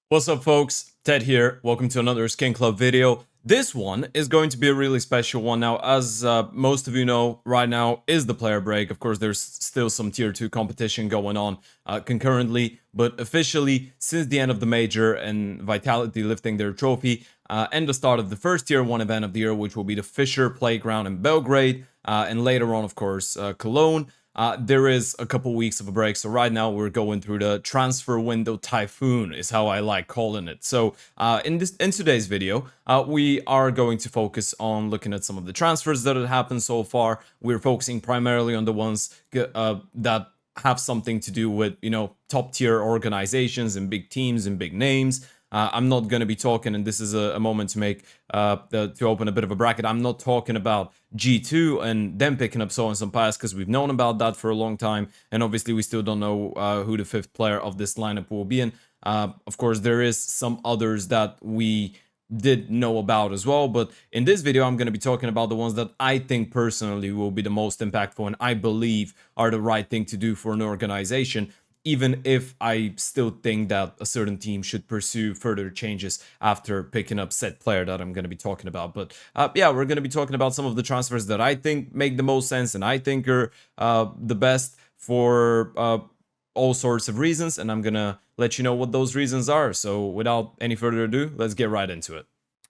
What's up, folks? Ted here. Welcome to another SkinClub video. This one is going to be a really special one. Now, as most of you know, right now is the player break. Of course, there's still some tier 2 competition going on concurrently, but officially, since the end of the major and Vitality lifting their trophy, and the start of the first tier 1 event of the year, which will be the Fisher Playground in Belgrade, and later on, of course, Cologne. There is a couple weeks of a break, so right now we're going through the transfer window typhoon, is how I like calling it. So in today's video, we are going to focus on looking at some of the transfers that have happened so far. We're focusing primarily on the ones that have something to do with, top tier organizations and big teams and big names. I'm not going to be talking, and this is a moment to make to open a bit of a bracket. I'm not talking about G2 and them picking up so and some pass, because we've known about that for a long time, and obviously we still don't know who the fifth player of this lineup will be. And of course, there is some others that we did know about as well, but in this video I'm going to be talking about the ones that I think personally will be the most impactful and I believe are the right thing to do for an organization, even if I still think that a certain team should pursue further changes after picking up said player that I'm going to be talking about. But yeah, we're going to be talking about some of the transfers that I think make the most sense and I think are the best for all sorts of reasons, and I'm going to let you know what those reasons are. So without any further ado, let's get right into it.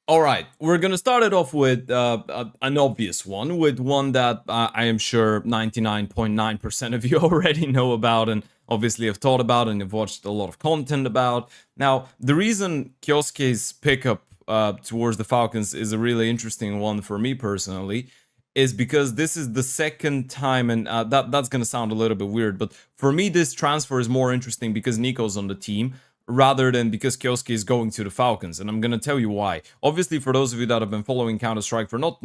All right, we're going to start it off with an obvious one, with one that I am sure 99.9% of you already know about and obviously have thought about and have watched a lot of content about. Now, the reason Kioski's pickup towards the Falcons is a really interesting one for me personally is because this is the second time, and that's going to sound a little bit weird, but for me this transfer is more interesting because Nico's on the team, rather than because Kioski is going to the Falcons, and I'm gonna tell you why. Obviously, for those of you that have been following Counter-Strike for not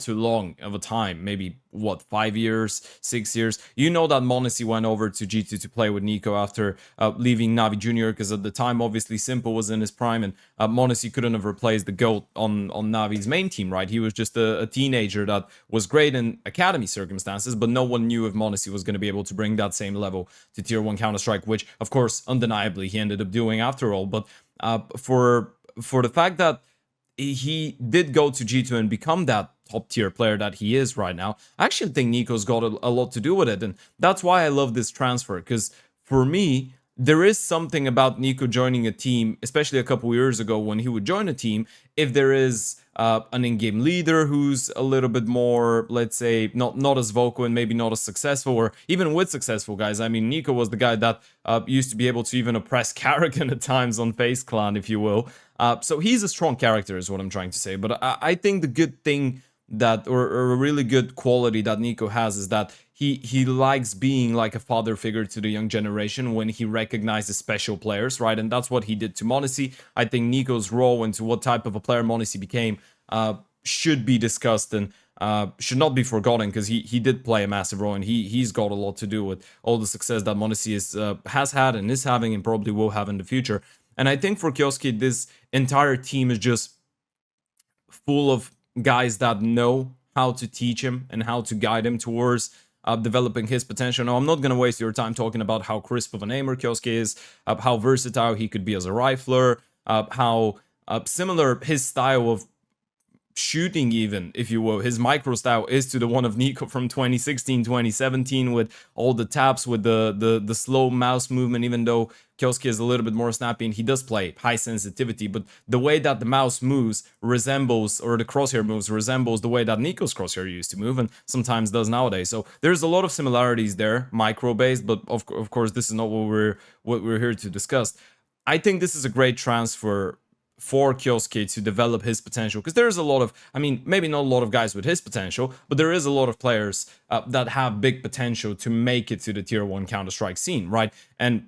too long of a time, maybe what, 5 years, 6 years, you know that m0NESY went over to G2 to play with Nico after leaving NaVi Jr., because at the time, obviously, Simple was in his prime, and m0NESY couldn't have replaced the GOAT on NaVi's main team, right? He was just a teenager that was great in academy circumstances, but no one knew if m0NESY was going to be able to bring that same level to tier 1 Counter-Strike, which, of course, undeniably, he ended up doing after all. But for the fact that he did go to G2 and become that top tier player that he is right now, I actually think Nico's got a lot to do with it, and that's why I love this transfer, because for me, there is something about Nico joining a team, especially a couple years ago when he would join a team, if there is an in-game leader who's a little bit more, let's say, not as vocal and maybe not as successful, or even with successful guys. I mean, Nico was the guy that used to be able to even oppress Karrigan at times on FaZe Clan, if you will. So he's a strong character is what I'm trying to say. But I think the good thing that, or a really good quality that Nico has, is that he likes being like a father figure to the young generation when he recognizes special players, right? And that's what he did to m0NESY. I think Nico's role into what type of a player m0NESY became should be discussed and should not be forgotten, because he did play a massive role, and he's got a lot to do with all the success that m0NESY has had and is having and probably will have in the future. And I think for Kioski, this entire team is just full of guys that know how to teach him and how to guide him towards developing his potential. Now, I'm not going to waste your time talking about how crisp of an aimer Kioski is, how versatile he could be as a rifler, how similar his style of shooting, even, if you will, his micro style is to the one of Nico from 2016, 2017, with all the taps, with the slow mouse movement, even though Kioski is a little bit more snappy and he does play high sensitivity, but the way that the mouse moves resembles, or the crosshair moves resembles the way that Nico's crosshair used to move and sometimes does nowadays. So there's a lot of similarities there, micro based, but of course this is not what we're here to discuss. I think this is a great transfer for Kioski to develop his potential, because there's a lot of, I mean, maybe not a lot of guys with his potential, but there is a lot of players that have big potential to make it to the tier 1 Counter-Strike scene, right? And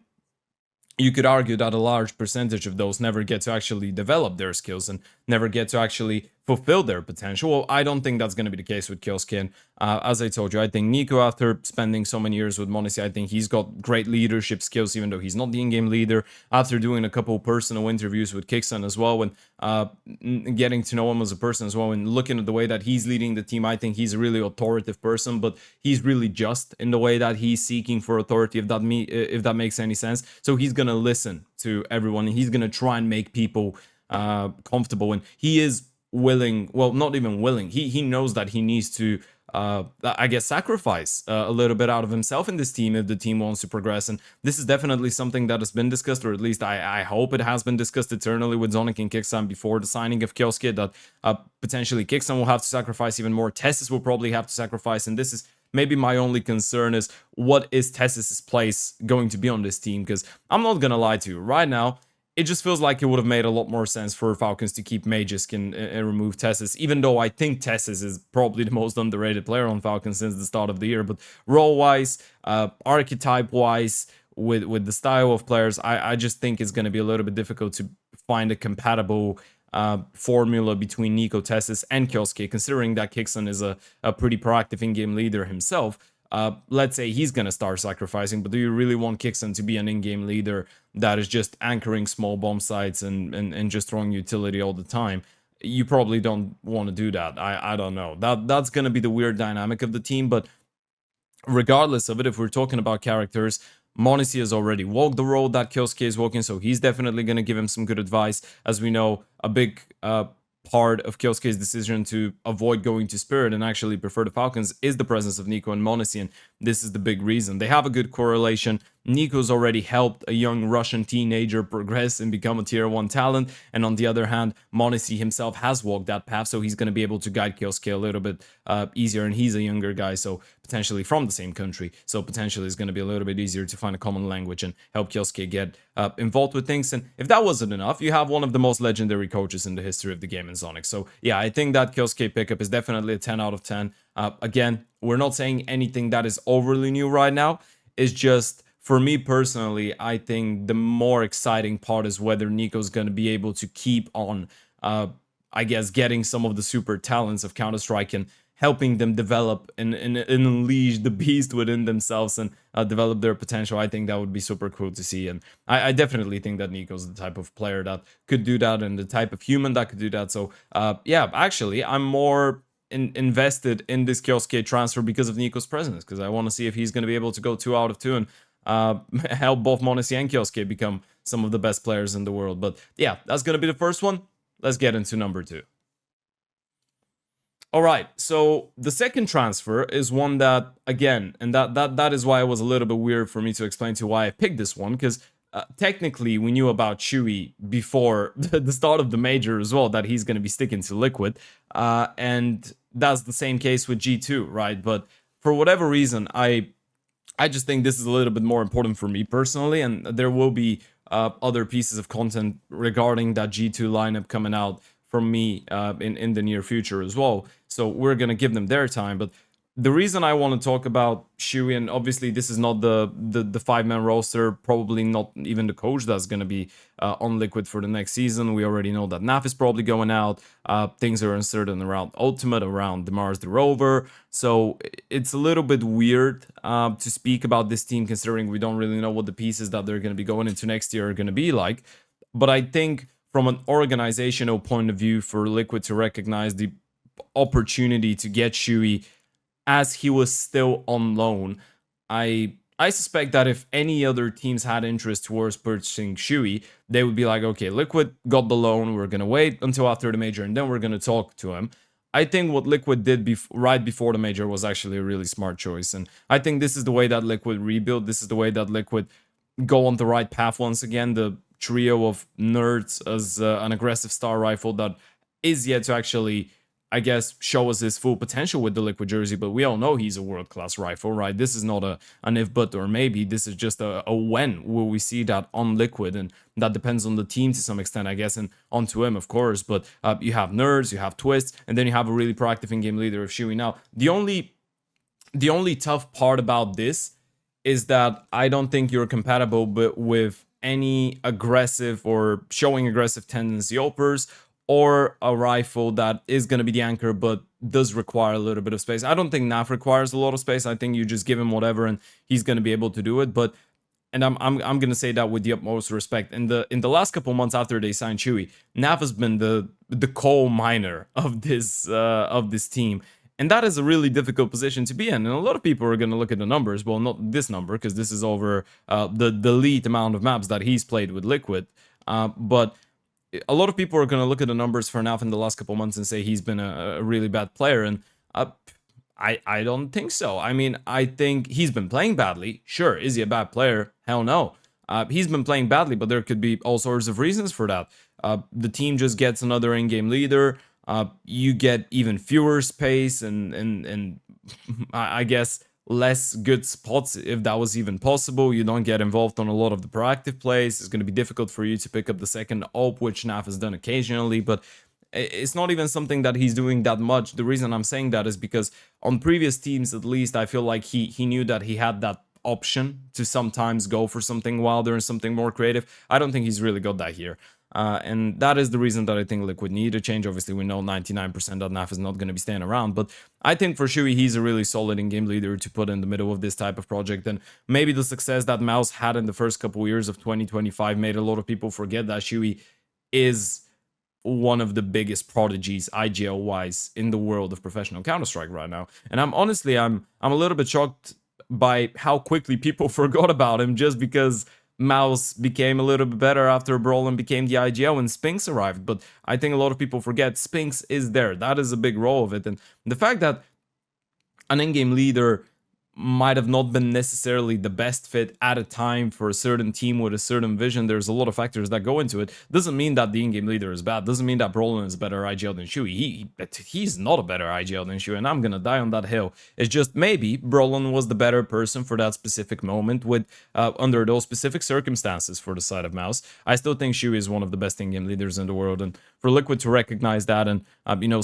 you could argue that a large percentage of those never get to actually develop their skills and never get to actually fulfill their potential. Well, I don't think that's going to be the case with Killskin. As I told you, I think Nico, after spending so many years with m0NESY, I think he's got great leadership skills, even though he's not the in-game leader. After doing a couple personal interviews with Kixon as well, and getting to know him as a person as well, and looking at the way that he's leading the team, I think he's a really authoritative person, but he's really just in the way that he's seeking for authority, if that makes any sense. So he's going to listen to everyone, and he's going to try and make people comfortable, and he is willing, well, not even willing, he knows that he needs to I guess sacrifice a little bit out of himself in this team if the team wants to progress. And this is definitely something that has been discussed, or at least I hope it has been discussed internally with Zonic and Kixon before the signing of Kyosuke, that potentially Kixon will have to sacrifice even more, Tessis will probably have to sacrifice, and this is maybe my only concern, is what is Tessis' place going to be on this team? Because I'm not gonna lie to you, right now it just feels like it would have made a lot more sense for Falcons to keep Magisk and remove Tessis, even though I think Tessis is probably the most underrated player on Falcons since the start of the year. But role-wise, archetype-wise, with the style of players, I just think it's going to be a little bit difficult to find a compatible formula between Nico, Tessis, and Kyosuke, considering that Kixon is a pretty proactive in-game leader himself. Let's say he's going to start sacrificing, but do you really want Kixon to be an in-game leader that is just anchoring small bomb sites and just throwing utility all the time? You probably don't want to do that. I don't know. That's going to be the weird dynamic of the team, but regardless of it, if we're talking about characters, m0NESY has already walked the road that Kyosuke is walking, so he's definitely going to give him some good advice. As we know, a big part of Kyosuke's decision to avoid going to Spirit and actually prefer the Falcons is the presence of Nico and m0NESY, and this is the big reason. They have a good correlation. Nico's already helped a young Russian teenager progress and become a tier 1 talent, and on the other hand, m0NESY himself has walked that path, so he's going to be able to guide Kyosuke a little bit easier, and he's a younger guy, so potentially from the same country, so potentially it's going to be a little bit easier to find a common language and help Kyosuke get involved with things. And if that wasn't enough, you have one of the most legendary coaches in the history of the game in Sonic. So yeah, I think that Kyosuke pickup is definitely a 10 out of 10. Again, we're not saying anything that is overly new right now. It's just, for me personally, I think the more exciting part is whether Nico's going to be able to keep on, I guess, getting some of the super talents of Counter-Strike and helping them develop and unleash the beast within themselves and develop their potential. I think that would be super cool to see. And I definitely think that Nico's the type of player that could do that and the type of human that could do that. So yeah, actually, I'm more invested in this Kyosuke transfer because of Nico's presence, because I want to see if he's going to be able to go 2 out of 2 and help both m0NESY and Kyosuke become some of the best players in the world. But yeah, that's going to be the first one. Let's get into number 2. All right, so the second transfer is one that, again, and that is why it was a little bit weird for me to explain to why I picked this one, because technically we knew about Chewy before the start of the major as well, that he's going to be sticking to Liquid, and that's the same case with G2, right? But for whatever reason, I just think this is a little bit more important for me personally, and there will be other pieces of content regarding that G2 lineup coming out from me in the near future as well. So we're going to give them their time. But the reason I want to talk about Shui, and obviously this is not the 5-man roster, probably not even the coach that's going to be on Liquid for the next season. We already know that NaVi is probably going out. Things are uncertain around Ultimate, around Demar's the Rover. So it's a little bit weird to speak about this team, considering we don't really know what the pieces that they're going to be going into next year are going to be like. But I think from an organizational point of view, for Liquid to recognize the opportunity to get Shui as he was still on loan, I suspect that if any other teams had interest towards purchasing Shui, they would be like, okay, Liquid got the loan, we're going to wait until after the major, and then we're going to talk to him. I think what Liquid did right before the major was actually a really smart choice, and I think this is the way that Liquid rebuild, this is the way that Liquid go on the right path once again. The trio of nerds as an aggressive star rifle that is yet to actually, I guess, show us his full potential with the Liquid jersey, but we all know he's a world-class rifle, right? This is not an if, but, or maybe. This is just a when will we see that on Liquid, and that depends on the team to some extent, I guess, and onto him, of course. But you have nerds, you have Twist, and then you have a really proactive in-game leader of Shui. Now, the only tough part about this is that I don't think you're compatible with any aggressive or showing aggressive tendency opers or a rifle that is going to be the anchor but does require a little bit of space. I don't think NaV requires a lot of space. I think you just give him whatever and he's going to be able to do it. But and I'm going to say that with the utmost respect. In the last couple months after they signed Chewy, NaV has been the coal miner of this team. And that is a really difficult position to be in. And a lot of people are going to look at the numbers. Well, not this number, because this is over the elite amount of maps that he's played with Liquid. But a lot of people are going to look at the numbers for NaV in the last couple months and say he's been a really bad player. And I don't think so. I mean, I think he's been playing badly. Sure, is he a bad player? Hell no. He's been playing badly, but there could be all sorts of reasons for that. The team just gets another in-game leader. You get even fewer space and I guess less good spots, if that was even possible. You don't get involved on a lot of the proactive plays. It's going to be difficult for you to pick up the second AWP, which NaV has done occasionally, but it's not even something that he's doing that much. The reason I'm saying that is because on previous teams, at least, I feel like he knew that he had that option to sometimes go for something wilder and something more creative. I don't think he's really got that here. And that is the reason that I think Liquid need a change. Obviously, we know 99% that NaV is not going to be staying around, but I think for Chewy, he's a really solid in-game leader to put in the middle of this type of project. And maybe the success that Mouse had in the first couple of years of 2025 made a lot of people forget that Chewy is one of the biggest prodigies IGL-wise in the world of professional Counter-Strike right now. And I'm a little bit shocked by how quickly people forgot about him just because Mouse became a little bit better after Brawl and became the IGL when Spinks arrived. But I think a lot of people forget Spinks is there. That is a big role of it. And the fact that an in-game leader might have not been necessarily the best fit at a time for a certain team with a certain vision. There's a lot of factors that go into it. Doesn't mean that the in-game leader is bad. Doesn't mean that Brolin is a better IGL than Chewy. He's not a better IGL than Chewy, and I'm gonna die on that hill. It's just maybe Brolin was the better person for that specific moment with under those specific circumstances for the side of Mouse. I still think Chewy is one of the best in-game leaders in the world, and for Liquid to recognize that and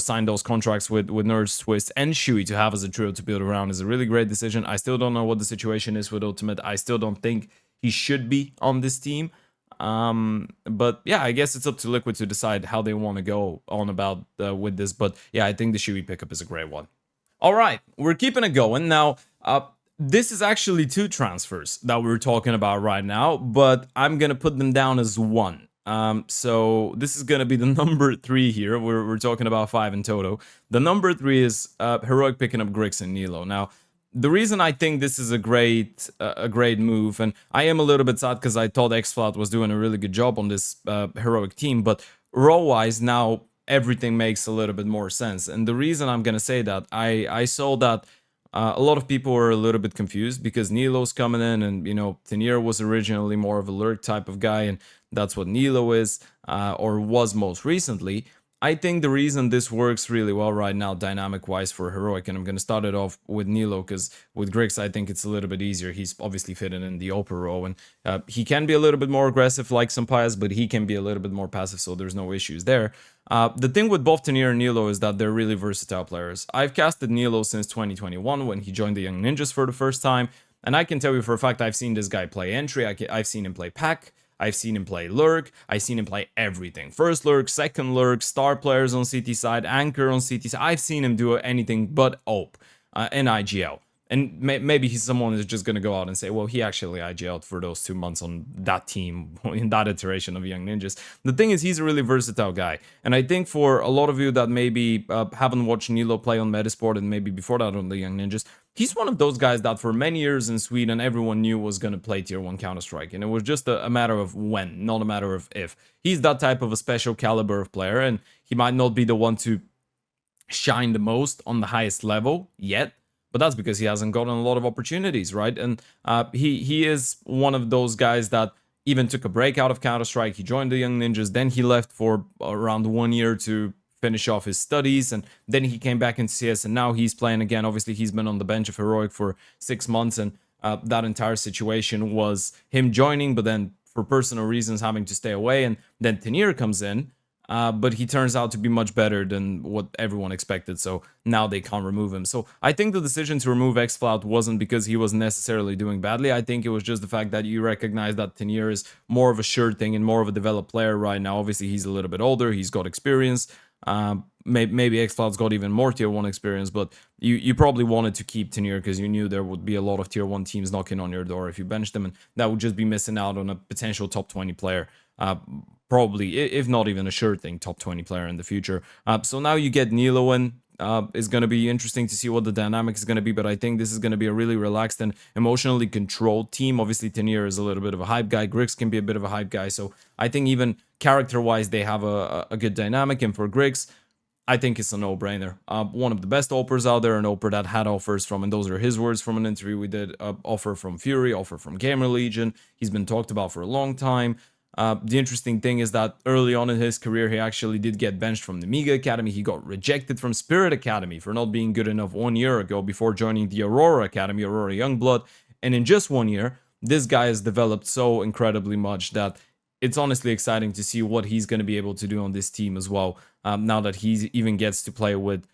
sign those contracts with Nerds, Twist, and Chewy to have as a trio to build around is a really great decision. I still don't know what the situation is with Ultimate. I still don't think he should be on this team. But yeah, I guess it's up to Liquid to decide how they want to go on about with this. But yeah, I think the Chewy pickup is a great one. All right, we're keeping it going. Now, this is actually 2 transfers that we're talking about right now, but I'm going to put them down as 1. So this is going to be the number 3 here. We're talking about 5 in total. The number 3 is Heroic picking up Grix and Nilo. Now, the reason I think this is a great move, and I am a little bit sad because I thought XFlat was doing a really good job on this Heroic team, but role-wise now everything makes a little bit more sense. And the reason I'm going to say that, I saw that a lot of people were a little bit confused because Nilo's coming in and, Tenier was originally more of a lurk type of guy, and that's what Nilo is, or was most recently. I think the reason this works really well right now, dynamic-wise for Heroic, and I'm going to start it off with Nilo, because with Grix, I think it's a little bit easier. He's obviously fitting in the Opa role, and he can be a little bit more aggressive like Sampayas, but he can be a little bit more passive, so there's no issues there. The thing with both Tenier and Nilo is that they're really versatile players. I've casted Nilo since 2021 when he joined the Young Ninjas for the first time, and I can tell you for a fact I've seen this guy play entry, I've seen him play pack, I've seen him play lurk, I've seen him play everything. First lurk, second lurk, star players on CT side, anchor on CT side. I've seen him do anything but OP and IGL. And maybe someone is just going to go out and say, well, he actually IGL'd for those 2 months on that team, in that iteration of Young Ninjas. The thing is, he's a really versatile guy. And I think for a lot of you that maybe haven't watched Nilo play on Metasport and maybe before that on the Young Ninjas, he's one of those guys that for many years in Sweden, everyone knew was going to play Tier 1 Counter-Strike. And it was just a matter of when, not a matter of if. He's that type of a special caliber of player, and he might not be the one to shine the most on the highest level yet. But that's because he hasn't gotten a lot of opportunities, right? And he is one of those guys that even took a break out of Counter-Strike. He joined the Young Ninjas, then he left for around 1 year to finish off his studies, and then he came back into CS, and now he's playing again. Obviously, he's been on the bench of Heroic for 6 months, and that entire situation was him joining, but then for personal reasons having to stay away, and then Tenier comes in, but he turns out to be much better than what everyone expected, so now they can't remove him. So I think the decision to remove xFlout wasn't because he was necessarily doing badly. I think it was just the fact that you recognize that Tenier is more of a sure thing and more of a developed player right now. Obviously, he's a little bit older, he's got experience. Maybe xFlout's got even more tier 1 experience, but you probably wanted to keep Tenier because you knew there would be a lot of tier 1 teams knocking on your door if you benched them, and that would just be missing out on a potential top 20 player. Probably, if not even a sure thing, top 20 player in the future. So now you get Nilo in. It's going to be interesting to see what the dynamic is going to be, but I think this is going to be a really relaxed and emotionally controlled team. Obviously, Tenier is a little bit of a hype guy. Grix can be a bit of a hype guy, so I think even character-wise, they have a good dynamic, and for Grix, I think it's a no-brainer. One of the best offers out there, an offer that had offers from, and those are his words from an interview we did, offer from Fury, offer from Gamer Legion. He's been talked about for a long time. The interesting thing is that early on in his career, he actually did get benched from the Mega Academy. He got rejected from Spirit Academy for not being good enough 1 year ago before joining the Aurora Academy, Aurora Youngblood. And in just 1 year, this guy has developed so incredibly much that it's honestly exciting to see what he's going to be able to do on this team as well. Now that he even gets to play with,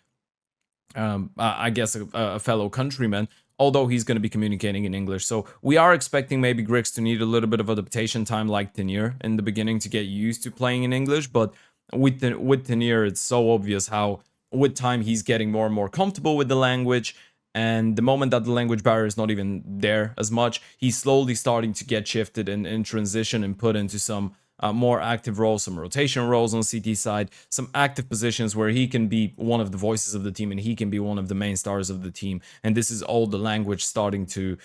I guess, a fellow countryman, although he's going to be communicating in English. So we are expecting maybe Grix to need a little bit of adaptation time like Tenier in the beginning to get used to playing in English. But with Tenier, it's so obvious how with time he's getting more and more comfortable with the language. And the moment that the language barrier is not even there as much, he's slowly starting to get shifted and transition and put into some more active roles, some rotation roles on CT side, some active positions where he can be one of the voices of the team and he can be one of the main stars of the team. And this is all the language starting to,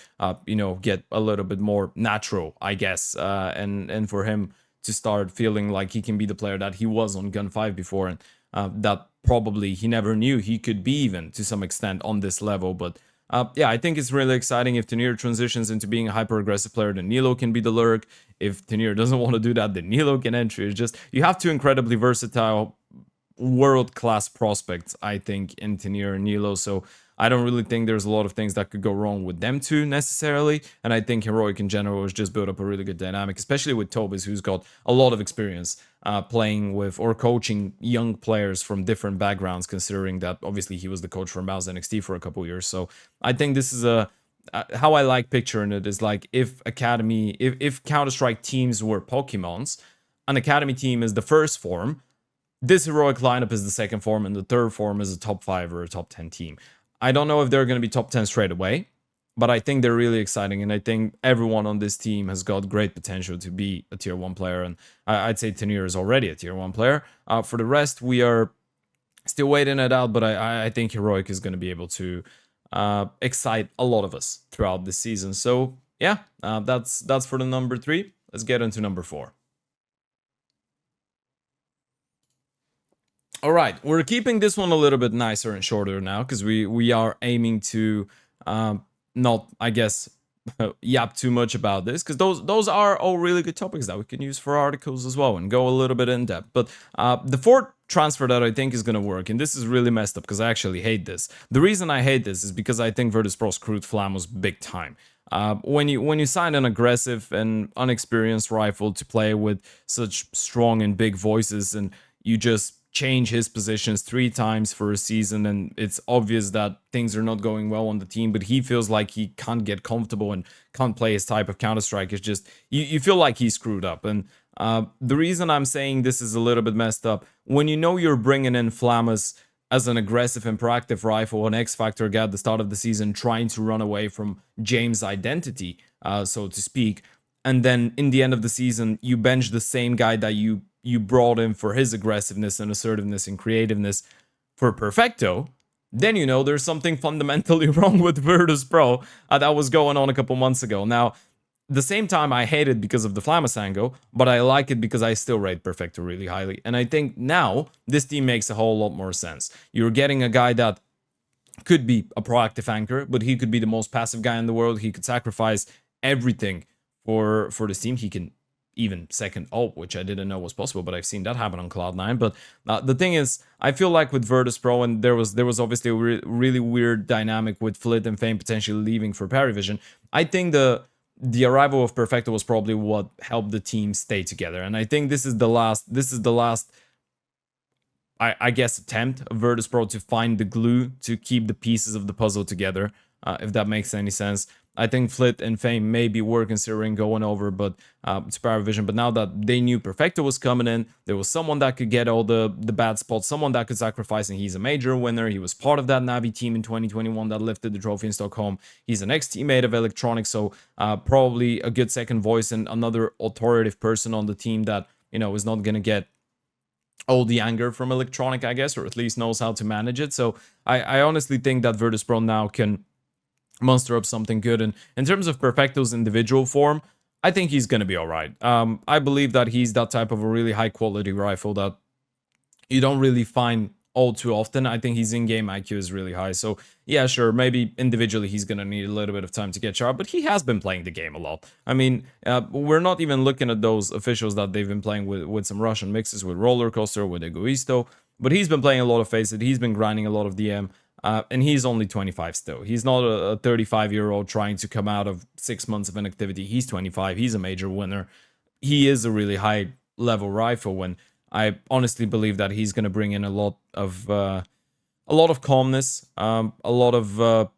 get a little bit more natural, I guess. And for him to start feeling like he can be the player that he was on Gun 5 before, and that probably he never knew he could be even to some extent on this level. But yeah, I think it's really exciting if Tenier transitions into being a hyper-aggressive player, then Nilo can be the lurk. If Tenier doesn't want to do that, then Nilo can enter. It's just, you have two incredibly versatile, world-class prospects, I think, in Tenier and Nilo. So I don't really think there's a lot of things that could go wrong with them two necessarily. And I think Heroic in general has just built up a really good dynamic, especially with Tobis, who's got a lot of experience playing with or coaching young players from different backgrounds, considering that obviously he was the coach for Mouse NXT for a couple years. So I think this is how I like picturing it is like if Counter-Strike teams were Pokemons, an Academy team is the first form, this Heroic lineup is the second form, and the third form is a top 5 or a top 10 team. I don't know if they're going to be top 10 straight away, but I think they're really exciting, and I think everyone on this team has got great potential to be a tier 1 player, and I'd say Tenier is already a tier 1 player. For the rest, we are still waiting it out, but I think Heroic is going to be able to excite a lot of us throughout this season. So yeah, that's for the number 3. Let's get into number 4. All right, we're keeping this one a little bit nicer and shorter now because we are aiming to not, I guess, yap too much about this, because those are all really good topics that we can use for articles as well and go a little bit in depth. But the fourth transfer that I think is going to work, and this is really messed up because I actually hate this. The reason I hate this is because I think Virtus.pro screwed Flamos big time. When you sign an aggressive and unexperienced rifle to play with such strong and big voices, and you just change his positions 3 times for a season, and it's obvious that things are not going well on the team, but he feels like he can't get comfortable and can't play his type of Counter-Strike. It's just, you feel like he's screwed up. And the reason I'm saying this is a little bit messed up, when you know you're bringing in Flamus as an aggressive and proactive rifle, an X-Factor guy at the start of the season trying to run away from James' identity, so to speak, and then in the end of the season, you bench the same guy that you brought in for his aggressiveness and assertiveness and creativeness for Perfecto, then you know there's something fundamentally wrong with Virtus.pro that was going on a couple months ago. Now, the same time, I hate it because of the Flamasango, but I like it because I still rate Perfecto really highly. And I think now this team makes a whole lot more sense. You're getting a guy that could be a proactive anchor, but he could be the most passive guy in the world. He could sacrifice everything for this team. He can even second ult, which I didn't know was possible, but I've seen that happen on Cloud9. But the thing is, I feel like with Virtus.pro, and there was obviously a really weird dynamic with Flit and Fame potentially leaving for Parivision. I think the arrival of Perfecto was probably what helped the team stay together, and I think this is the last I guess, attempt of Virtus.pro to find the glue to keep the pieces of the puzzle together, if that makes any sense. I think Flit and Fame maybe were considering going over to Power Vision, but now that they knew Perfecto was coming in, there was someone that could get all the bad spots, someone that could sacrifice, and he's a major winner. He was part of that NaVi team in 2021 that lifted the trophy in Stockholm. He's an ex-teammate of Electronic, so probably a good second voice and another authoritative person on the team that, you know, is not going to get all the anger from Electronic, I guess, or at least knows how to manage it. So I honestly think that Virtus.pro now can muster up something good. And in terms of Perfecto's individual form, I think he's going to be all right. I believe that he's that type of a really high quality rifle that you don't really find all too often. I think his in-game IQ is really high. So yeah, sure, maybe individually he's going to need a little bit of time to get sharp, but he has been playing the game a lot. I mean, we're not even looking at those officials that they've been playing with some Russian mixes, with Roller Coaster, with Egoisto, but he's been playing a lot of Faceit, he's been grinding a lot of DM, and he's only 25 still. He's not a 35-year-old trying to come out of 6 months of inactivity. He's 25, he's a major winner. He is a really high-level rifle, when I honestly believe that he's going to bring in a lot of calmness, a lot of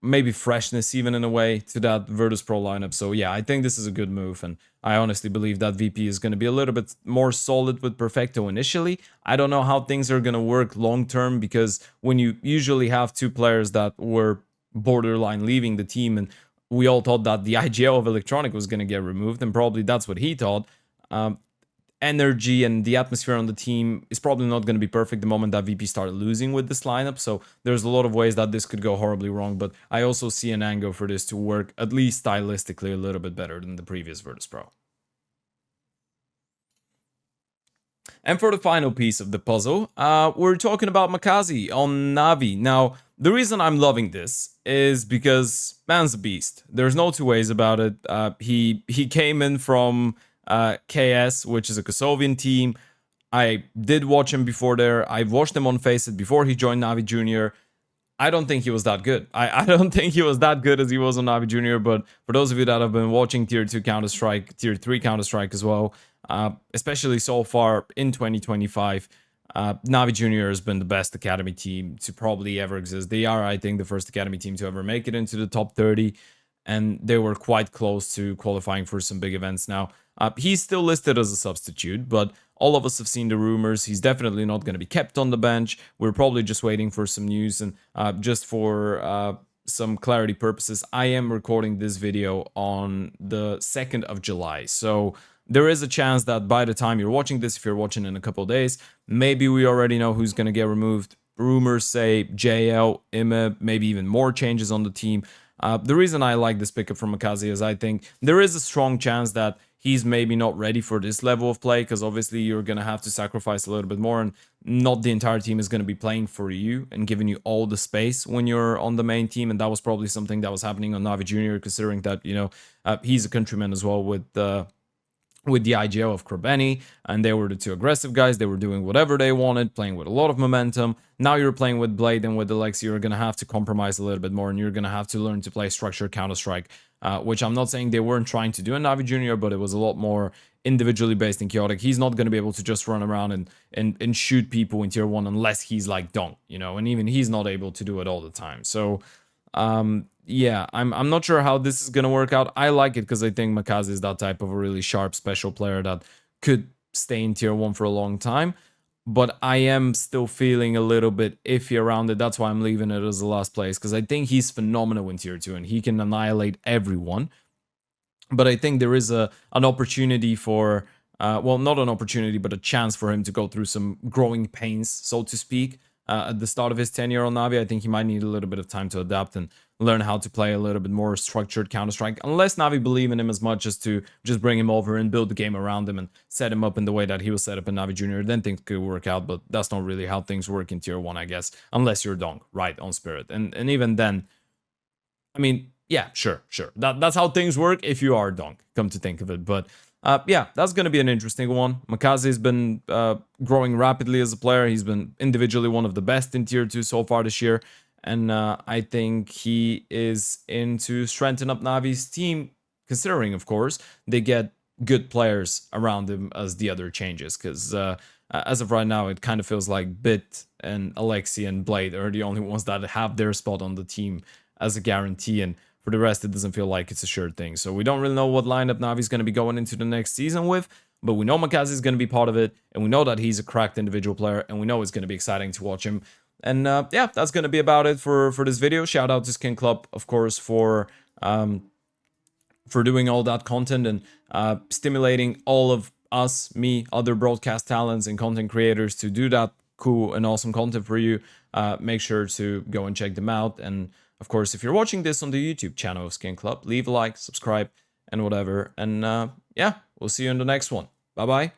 maybe freshness, even in a way, to that Virtus.pro lineup. So yeah, I think this is a good move, and I honestly believe that VP is going to be a little bit more solid with Perfecto initially. I don't know how things are going to work long term, because when you usually have two players that were borderline leaving the team, and we all thought that the IGL of Electronic was going to get removed, and probably that's what he thought. Energy and the atmosphere on the team is probably not going to be perfect the moment that VP started losing with this lineup. So there's a lot of ways that this could go horribly wrong, but I also see an angle for this to work, at least stylistically, a little bit better than the previous Virtus.pro. And for the final piece of the puzzle, we're talking about Makazi on NaVi. Now, the reason I'm loving this is because man's a beast. There's no two ways about it. He came in from KS, which is a Kosovian team. I did watch him before there. I've watched him on Faceit before he joined NaVi Junior. I don't think he was that good. I don't think he was that good as he was on NaVi Junior, but for those of you that have been watching Tier 2 Counter-Strike, Tier 3 Counter-Strike as well, especially so far in 2025, NaVi Junior has been the best academy team to probably ever exist. They are, I think, the first academy team to ever make it into the top 30, and they were quite close to qualifying for some big events now. He's still listed as a substitute, but all of us have seen the rumors. He's definitely not going to be kept on the bench. We're probably just waiting for some news, and just for some clarity purposes, I am recording this video on the 2nd of July. So there is a chance that by the time you're watching this, if you're watching in a couple of days, maybe we already know who's going to get removed. Rumors say JL, Ime, maybe even more changes on the team. The reason I like this pickup from Makazi is I think there is a strong chance that he's maybe not ready for this level of play, because obviously you're going to have to sacrifice a little bit more, and not the entire team is going to be playing for you and giving you all the space when you're on the main team. And that was probably something that was happening on NaVi Junior, considering that, you know, he's a countryman as well with the IGO of Krebeni, and they were the two aggressive guys. They were doing whatever they wanted, playing with a lot of momentum. Now you're playing with Blade and with Alexi, you're going to have to compromise a little bit more, and you're going to have to learn to play structured Counter-Strike, which I'm not saying they weren't trying to do in NaVi Junior, but it was a lot more individually based and chaotic. He's not going to be able to just run around and shoot people in Tier 1 unless he's like Donk, you know, and even he's not able to do it all the time. So, yeah, I'm not sure how this is going to work out. I like it because I think Makazi is that type of a really sharp special player that could stay in Tier 1 for a long time. But I am still feeling a little bit iffy around it. That's why I'm leaving it as the last place, because I think he's phenomenal in Tier 2 and he can annihilate everyone. But I think there is an opportunity for, well, not an opportunity, but a chance for him to go through some growing pains, so to speak. At the start of his tenure on NaVi, I think he might need a little bit of time to adapt and learn how to play a little bit more structured Counter-Strike, unless NaVi believe in him as much as to just bring him over and build the game around him and set him up in the way that he was set up in NaVi Junior. Then things could work out, but that's not really how things work in Tier 1, I guess, unless you're Donk, right, on Spirit. And even then, I mean, yeah, sure. That's how things work if you are Donk, come to think of it. But yeah, that's going to be an interesting one. Makazi's been growing rapidly as a player. He's been individually one of the best in Tier 2 so far this year. And I think he is in to strengthen up Navi's team, considering, of course, they get good players around him as the other changes. Because As of right now, it kind of feels like Bit and Alexi and Blade are the only ones that have their spot on the team as a guarantee, and for the rest, it doesn't feel like it's a sure thing. So we don't really know what lineup NaVi's going to be going into the next season with, but we know Makazi is going to be part of it, and we know that he's a cracked individual player, and we know it's going to be exciting to watch him. And yeah, that's going to be about it for this video. Shout out to SkinClub, of course, for doing all that content and stimulating all of us, me, other broadcast talents and content creators to do that cool and awesome content for you. Make sure to go and check them out. And of course, if you're watching this on the YouTube channel of SkinClub, leave a like, subscribe, and whatever. And yeah, we'll see you in the next one. Bye-bye.